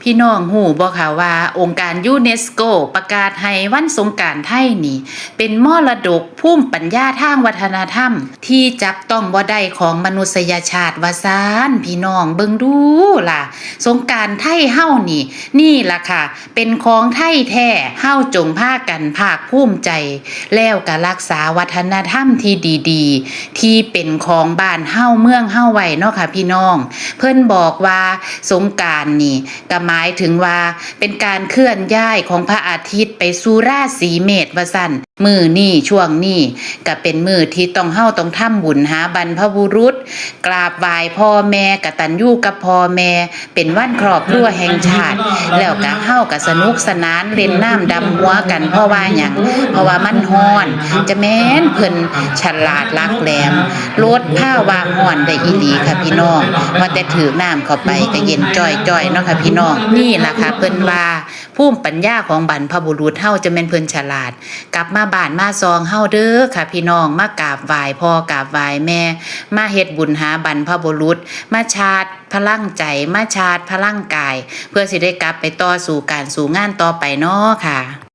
พี่น้องหูบ่ค่ะว่าองค์การยูเนสโกประกาศให้วันสงกรานต์ไทยนี่เป็นมรดกภูมิปัญญาทางวัฒนธรรมที่จับต้องบ่ได้ของมนุษยชาติว่าซานพี่น้องเบิ่งดูล่ะสงกรานต์ไทยเฮานี่ล่ะค่ะเป็นของไทยแท้เฮาจงพากันภาคภูมิใจแล้วก็รักษาวัฒนธรรมที่ดีๆที่เป็นของบ้านเฮาเมืองเฮาไว้เนาะค่ะพี่น้องเพิ่นบอกว่าสงกรานต์นี่ก็หมายถึงว่าเป็นการเคลื่อนย้ายของพระอาทิตย์ไปสู่ราศีเมษว่าซั่นมื้อนี้ช่วงนี้ก็เป็นมื้อที่เฮาต้องทำบุญหาบรรพบุรุษกราบไหว้พ่อแม่กตัญญูกับพ่อแม่เป็นวันครอบครัวแห่งชาติแล้วก็เฮาก็สนุกสนานเล่นน้ำดำหัวกันเพราะว่าหยังเพราะว่ามันร้อนจะแม่นเพิ่นฉลาดลักแหลมลดภาวะร้อนได้อีหลีค่ะพี่น้องว่าแต่ถือน้ำเข้าไปก็เย็นจ้อยๆเนาะค่ะพี่น้องนี่ล่ะค่ะเพิ่นว่าภูมิปัญญาของบรรพบุรุษเฮาจะแม่นเพิ่นฉลาดกลับมาบ้านมาซองเฮาเด้อค่ะพี่น้องมากราบไหว้พ่อกราบไหว้แม่มาเฮ็ดบุญหาบรรพบุรุษมาชาร์จพลังใจมาชาร์จพลังกายเพื่อสิได้กลับไปต่อสู่การสู่งานต่อไปเนาะค่ะ